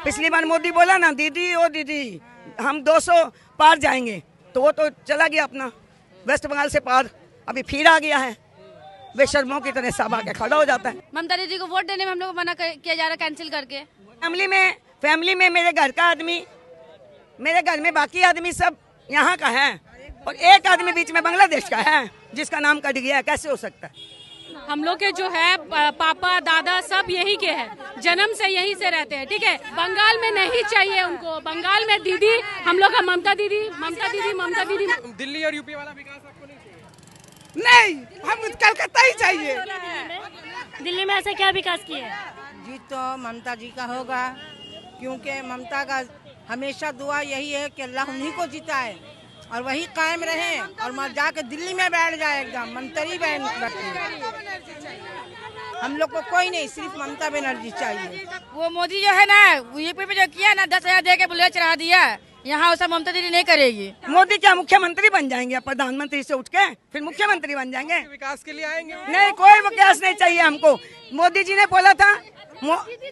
पिछली बार मोदी बोला ना, दीदी ओ दीदी हम 200 पार जाएंगे, तो वो तो चला गया अपना वेस्ट बंगाल से पार, अभी फिर आ गया है। बेशर्मों की तरह सब आके खड़ा हो जाता है। ममता दीदी को वोट देने में हम लोग को मना किया जा रहा है, कैंसिल करके। फैमिली में मेरे घर का आदमी, मेरे घर में बाकी आदमी सब यहाँ का है और एक आदमी बीच में बांग्लादेश का है जिसका नाम कट गया है। कैसे हो सकता है? हम लोग के जो है पापा दादा सब यही के हैं, जन्म से यहीं से रहते हैं, ठीक है। बंगाल में नहीं चाहिए उनको, बंगाल में दीदी हम लोग का ममता दीदी। दिल्ली और यूपी वाला विकास आपको नहीं चाहिए? नहीं, हम कलकत्ता ही चाहिए। दिल्ली में ऐसा क्या विकास किया है? जीत तो ममता जी का होगा, क्योंकि ममता का हमेशा दुआ यही है कि अल्लाह उन्हीं को जिताए और वही कायम रहे और मर जाके दिल्ली में बैठ जाए, एकदम मंत्री बैठे। हम लोग को कोई नहीं, सिर्फ ममता बनर्जी चाहिए। वो मोदी जो है ना, यूपी पे जो किया ना, 10,000 दे के बुलेट चढ़ा दिया, यहाँ वो सब ममता दीदी नहीं करेगी। मोदी क्या मुख्यमंत्री बन जाएंगे? प्रधानमंत्री से उठ के फिर मुख्यमंत्री बन जाएंगे? विकास के लिए आएंगे? नहीं, कोई विकास नहीं चाहिए हमको। मोदी जी ने बोला था,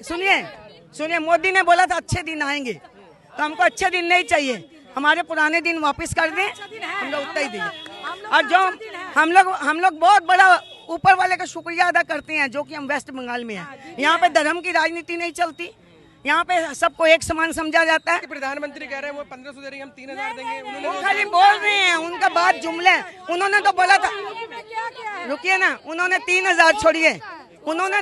सुनिए मोदी ने बोला था अच्छे दिन आएंगे, तो हमको अच्छे दिन नहीं चाहिए, हमारे पुराने दिन वापस कर दें, हम लोग उतना ही देंगे। और जो हम लोग बहुत बड़ा ऊपर वाले का शुक्रिया अदा करते हैं, जो कि हम वेस्ट बंगाल में हैं। यहाँ पे धर्म की राजनीति नहीं चलती, यहाँ पे सबको एक समान समझा जाता है। प्रधानमंत्री कह रहे हैं वो 1500 दे रही है, हम 3000 देंगे। वो खाली बोल रहे हैं, उनका बात जुमले। उन्होंने तो बोला था, रुकिए ना, उन्होंने 3000 छोड़िए, उन्होंने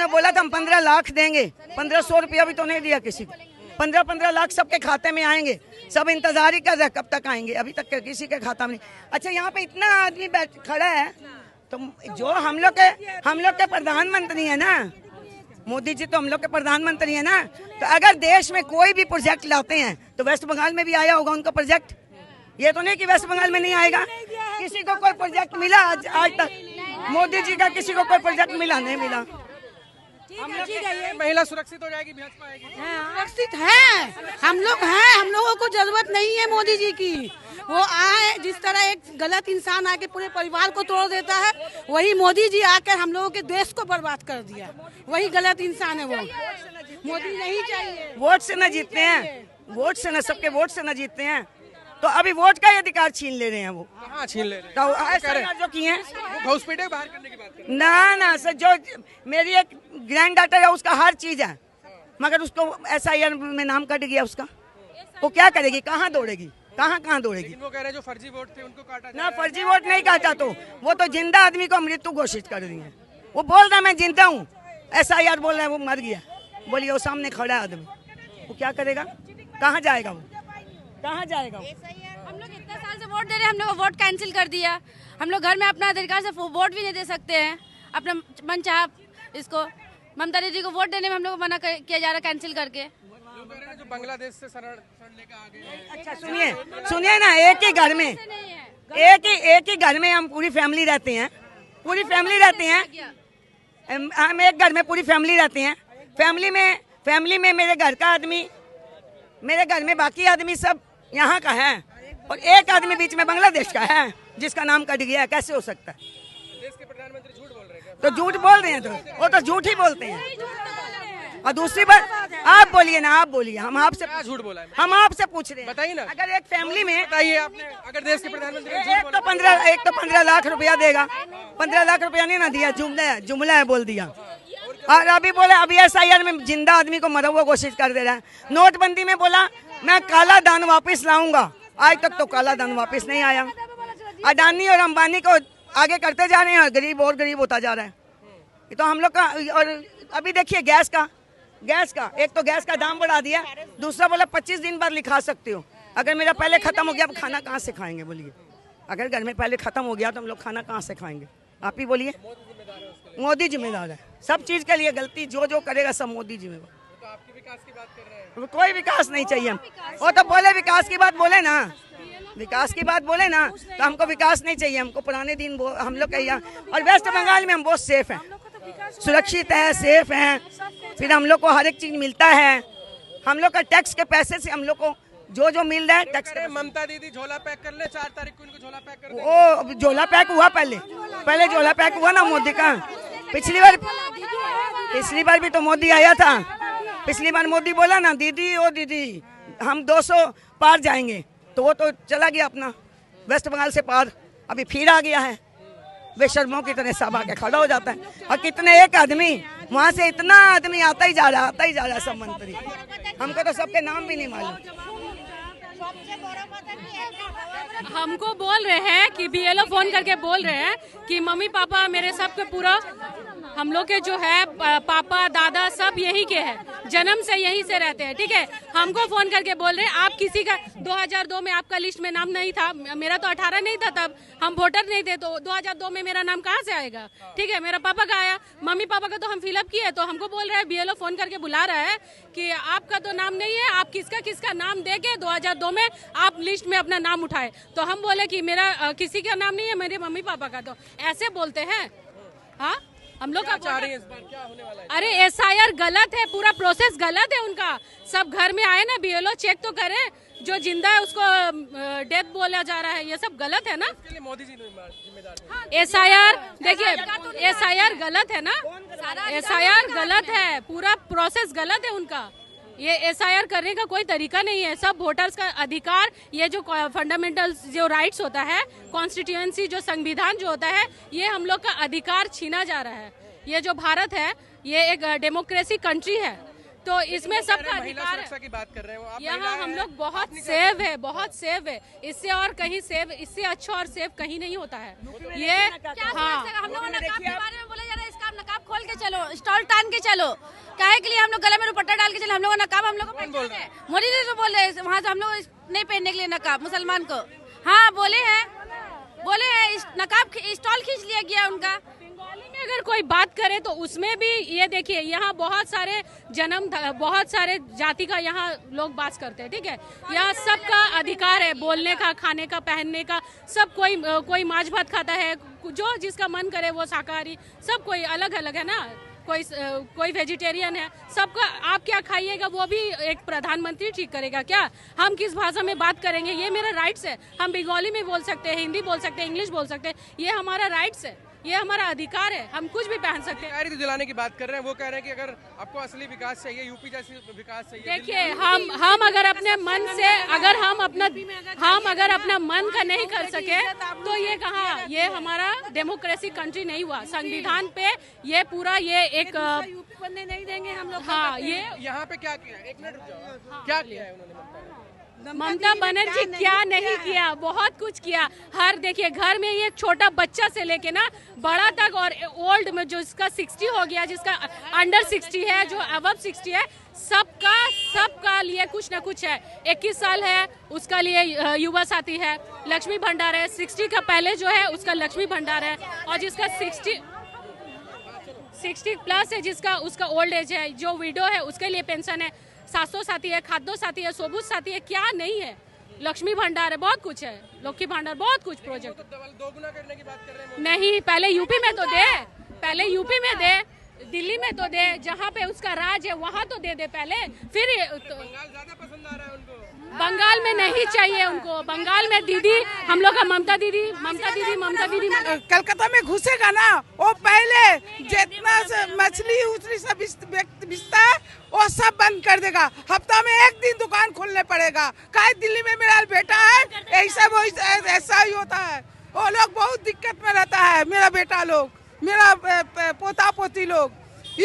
बोला था हम 15 लाख देंगे। 1500 रुपया भी तो नहीं दिया किसी को। 15 लाख सबके खाते में आएंगे, सब इंतजार ही कर रहे कब तक आएंगे, अभी तक किसी के खाता में नहीं। अच्छा, यहाँ पे इतना आदमी खड़ा है, तो जो हम लोग के प्रधानमंत्री है ना, मोदी जी तो हम लोग के प्रधानमंत्री है ना, तो अगर देश में कोई भी प्रोजेक्ट लाते हैं तो वेस्ट बंगाल में भी आया होगा उनका प्रोजेक्ट। ये तो नहीं कि वेस्ट बंगाल में नहीं आएगा। किसी को कोई प्रोजेक्ट मिला आज तक? मोदी जी का किसी को कोई प्रोजेक्ट मिला? नहीं मिला। महिला सुरक्षित हो जाएगी, भाजपा आएगी। सुरक्षित है, हम लोग हैं, हम लोगों को जरूरत नहीं है मोदी जी की। वो आए, जिस तरह एक गलत इंसान आके पूरे परिवार को तोड़ देता है, वही मोदी जी आकर हम लोगों के देश को बर्बाद कर दिया। वही गलत इंसान है वो। मोदी नहीं चाहिए। वोट से न जीतते हैं, वोट से न, सबके वोट से न जीतते हैं, तो अभी वोट का अधिकार छीन ले रहे हैं। वो कहाँ छीन ले रहे हैं? तो ऐसा जो किए हैं, घुसपैठे बाहर करने की बात कर रहे हैं। ना सर, जो मेरी एक ग्रैंड डॉटर है, उसका हर चीज है, मगर उसको SIR में नाम कट गया उसका। वो क्या करेगी? कहाँ दौड़ेगी? कहाँ दौड़ेगी? वो कह रहे हैं जो फर्जी वोट थे उनको काटा ना, फर्जी वोट नहीं काटा, तो वो तो जिंदा आदमी को मृत्यु घोषित कर दी है। वो बोल रहा मैं जिंदा हूँ, SIR बोल रहा है वो मर गया। बोलिए, वो सामने खड़ा है आदमी, वो क्या करेगा? कहाँ जाएगा वो? कहाँ जाएगा वो? हम लोग इतने साल से वोट दे रहे हैं, हम लोग वोट कैंसिल कर दिया। हम लोग घर में अपना अधिकार से वोट भी नहीं दे सकते हैं, अपना मन चाह। इसको ममता दीदी को वोट देने में हम लोग को मना किया जा रहा है, कैंसिल करके। जो बांग्लादेश से शरण लेकर आ गए। अच्छा, सुनिए ना, एक ही घर में हम पूरी फैमिली रहते हैं, हम एक घर में पूरी फैमिली रहते हैं। फैमिली में मेरे घर का आदमी, मेरे घर में बाकी आदमी सब यहाँ का है और एक आदमी बीच में बांग्लादेश का है जिसका नाम कट गया है। कैसे हो सकता है? देश के प्रधानमंत्री झूठ बोल रहे हैं। तो झूठ बोल रहे हैं, तो वो तो झूठ ही बोलते हैं। और दूसरी बात, आप बोलिए ना, आप बोलिए, हम आपसे झूठ बोला है? हम आपसे पूछ रहे हैं, बताइए ना। अगर एक फैमिली में, बताइए आपने, अगर देश के प्रधानमंत्री एक तो 15 लाख रुपया देगा, 15 लाख रुपया नहीं ना दिया, जुमला है बोल दिया। और अभी बोला, अभी SIR में जिंदा आदमी को मरा हुआ घोषित कर दे रहा है। नोटबंदी में बोला मैं काला धन वापस लाऊंगा, आज तक तो काला धन वापस नहीं आया। अडानी और अंबानी को आगे करते जा रहे हैं और गरीब और गरीब होता जा रहा है। ये तो हम लोग का। और अभी देखिए गैस का, एक तो गैस का दाम बढ़ा दिया, दूसरा बोला 25 दिन बाद लिखा सकते हो। अगर मेरा पहले खत्म हो गया, अब खाना कहाँ से खाएंगे? बोलिए, अगर घर में पहले खत्म हो गया तो हम लोग खाना कहाँ से खाएंगे? आप ही बोलिए। मोदी जिम्मेदार है सब चीज के लिए, गलती जो करेगा सब मोदी जिम्मेदार। तो आपके विकास की बात कर रहे हैं? कोई विकास नहीं चाहिए हम। वो तो बोले विकास की बात बोले ना, तो हमको विकास नहीं चाहिए। हमको पुराने दिन हम लोग यहाँ और वेस्ट बंगाल में हम बहुत सेफ हैं, सुरक्षित है, सेफ हैं। फिर हम लोग को हर एक चीज मिलता है। हम लोग का टैक्स के पैसे से हम लोग को जो मिल रहा है टैक्स। ममता दीदी झोला पैक कर ले, 4 तारीख को इनको झोला पैक कर दे। वो झोला पैक हुआ, पहले झोला पैक हुआ ना मोदी का। पिछली बार भी तो मोदी आया था। पिछली बार मोदी बोला ना, दीदी ओ दीदी हम 200 पार जाएंगे, तो वो तो चला गया अपना वेस्ट बंगाल से पार। अभी फिर आ गया है, बेशर्मों की तरह सब आके खड़ा हो जाता है। और कितने एक आदमी वहाँ से, इतना आदमी आता ही जा रहा सब मंत्री। हमको तो सबके नाम भी नहीं मालूम। हमको बोल रहे हैं कि BLO फोन करके बोल रहे हैं कि मम्मी पापा मेरे सबके पूरा, हम लोग के जो है पापा दादा सब यही के हैं, जन्म से यहीं से रहते हैं, ठीक है। हमको फोन करके बोल रहे हैं आप किसी का 2002 में आपका लिस्ट में नाम नहीं था, मेरा तो 18 नहीं था तब, हम वोटर नहीं थे, तो 2002 में मेरा नाम कहाँ से आएगा, ठीक है। मेरा पापा का आया, मम्मी पापा का तो हम फिलअप किए। तो हमको बोल रहा है BLO फोन करके बुला रहा है कि आपका तो नाम नहीं है, आप किसका नाम दे के 2002 में आप लिस्ट में अपना नाम उठाए। तो हम बोले कि मेरा किसी का नाम नहीं है, मेरे मम्मी पापा का। तो ऐसे बोलते हैं। हाँ, हम लोग का चाह रही है इस बार, क्या होने वाला है? अरे SIR गलत है, पूरा प्रोसेस गलत है उनका। सब घर में आए ना, BLO चेक तो करे, जो जिंदा है उसको डेथ बोला जा रहा है, ये सब गलत है ना। इसके लिए मोदी जी जिम्मेदार है। SIR देखिए, SIR गलत है ना, SIR गलत है, पूरा प्रोसेस गलत है उनका। ये SIR करने का कोई तरीका नहीं है। सब वोटर्स का अधिकार, ये जो फंडामेंटल जो राइट्स होता है, कॉन्स्टिट्यूएंसी जो संविधान जो होता है, ये हम लोग का अधिकार छीना जा रहा है। ये जो भारत है, ये एक डेमोक्रेसी कंट्री है, तो इसमें सबका अधिकार सुरक्षा की बात कर रहे हो आप। यहाँ हम लोग बहुत सेव है, बहुत सेव है। इससे और कहीं सेव, इससे अच्छा और सेव कहीं नहीं होता है ये। हाँ, हम लोग नकाब के बारे में बोला जा रहा है, इसका नकाब खोल के चलो, स्टॉल टान के चलो, काहे के लिए हम लोग गले में दुपट्टा डाल के चलो। हम लोग नकाब, हम लोग को पहचान है। मोदी जी तो बोल रहे हैं वहाँ से हम लोग नहीं पहनने के लिए नकाब मुसलमान को। हाँ बोले हैं नकाब स्टॉल खींच लिया गया उनका। बंगाली में अगर कोई बात करे तो उसमें भी ये देखिए, यहाँ बहुत सारे बहुत सारे जाति का यहाँ लोग बात करते हैं, ठीक है। यहाँ सबका अधिकार है, बोलने का, खाने का, पहनने का, सब कोई मांस भात खाता है, जो जिसका मन करे वो शाकाहारी, सब कोई अलग अलग है ना, कोई वेजिटेरियन है, सबका। आप क्या खाइएगा वो भी एक प्रधानमंत्री ठीक करेगा क्या? हम किस भाषा में बात करेंगे, ये मेरा राइट्स है। हम बंगाली में बोल सकते हैं, हिंदी बोल सकते हैं, इंग्लिश बोल सकते हैं, ये हमारा राइट्स है, ये हमारा अधिकार है, हम कुछ भी पहन सकते हैं। अधिकारी तो दिलाने की बात कर रहे हैं, वो कह रहे हैं कि अगर आपको असली विकास चाहिए, यूपी जैसी विकास चाहिए। देखिए, हम अगर अपने मन से, अगर हम अपना मन का नहीं कर सके तो ये कहाँ, ये हमारा डेमोक्रेसी कंट्री नहीं हुआ। संविधान पे ये पूरा ये एक यूपी बनने नहीं देंगे हम लोग। हाँ, ये यहाँ पे क्या किया, एक मिनट रुक जाओ, क्या किया है उन्होंने ममता बनर्जी क्या नहीं किया, बहुत कुछ किया। हर देखिए, घर में ये छोटा बच्चा से लेके ना बड़ा तक, और ओल्ड में जो जिसका 60 हो गया, जिसका अंडर 60 है, जो अबव 60 है, सबका लिए कुछ ना कुछ है। 21 साल है उसका लिए युवा साथी है, लक्ष्मी भंडार है, 60 का पहले जो है उसका लक्ष्मी भंडार है, और जिसका 60 प्लस है, जिसका उसका ओल्ड एज है, जो विडो है उसके लिए पेंशन है, 700 साथी है, खाद्य साथी है, सोबूत साथी है, क्या नहीं है, लक्ष्मी भंडार है, बहुत कुछ है, लक्ष्मी भंडार, बहुत कुछ प्रोजेक्ट। तो दोगुना करने की बात कर रहे हैं। नहीं, पहले यूपी में तो दे, पहले यूपी में दे, दिल्ली में तो दे, जहाँ पे उसका राज है वहाँ तो दे पहले, फिर तो बंगाल ज्यादा पसंद आ रहा है उनको। बंगाल में नहीं चाहिए उनको। बंगाल में दीदी, हम लोग का ममता दीदी। कलकत्ता में घुसेगा ना, वो पहले जितना मछली उछली सब बिकता है वो सब बंद कर देगा। हफ्ता में एक दिन दुकान खोलने पड़ेगा। काहे दिल्ली में मेरा बेटा है, ऐसा ही होता है। वो लोग बहुत दिक्कत में रहता है, मेरा बेटा लोग, मेरा पोता पोती लोग।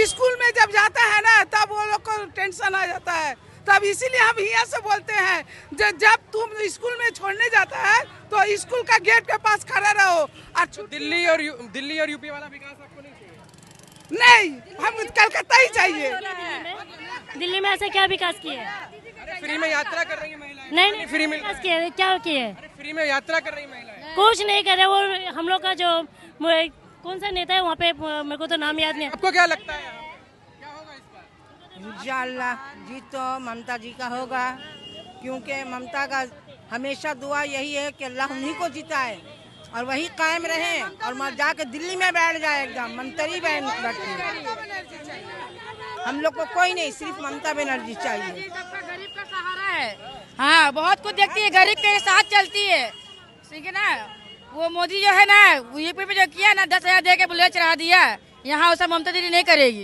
स्कूल में जब जाता है ना तब वो लोग को टेंशन आ जाता है। तब इसीलिए हम यहाँ से बोलते हैं, जब तुम स्कूल में छोड़ने जाता है तो स्कूल का गेट के पास खड़ा रहो। और दिल्ली और यूपी वाला विकास आपको नहीं चाहिए? नहीं, हम कलकत्ता ही चाहिए। दिल्ली में ऐसा क्या विकास किए? फ्री में यात्रा कर रही है महिलाएं। नहीं, फ्री में विकास किए, क्या किए? फ्री में यात्रा कर रही महिलाएं। कुछ नहीं करे। वो हम लोग का जो कौन सा नेता है वहाँ पे, मेरे को तो नाम याद नहीं। आपको क्या लगता है क्या होगा इस बार? इंशाअल्लाह जीत तो ममता जी का होगा, क्योंकि ममता का हमेशा दुआ यही है कि अल्लाह उन्हीं को जिताए और वही कायम रहे, और मर जाके दिल्ली में बैठ जाए एकदम मंत्री बैठे। हम लोग को कोई नहीं, सिर्फ ममता बनर्जी चाहिए। गरीब का सहारा है। हाँ, बहुत कुछ देखती है, गरीब के साथ चलती है, ठीक है ना। वो मोदी जो है ना, यूपी में जो किया ना, 10,000 दे के बुलेट चढ़ा दिया, यहाँ वैसा ममता दीदी नहीं करेगी।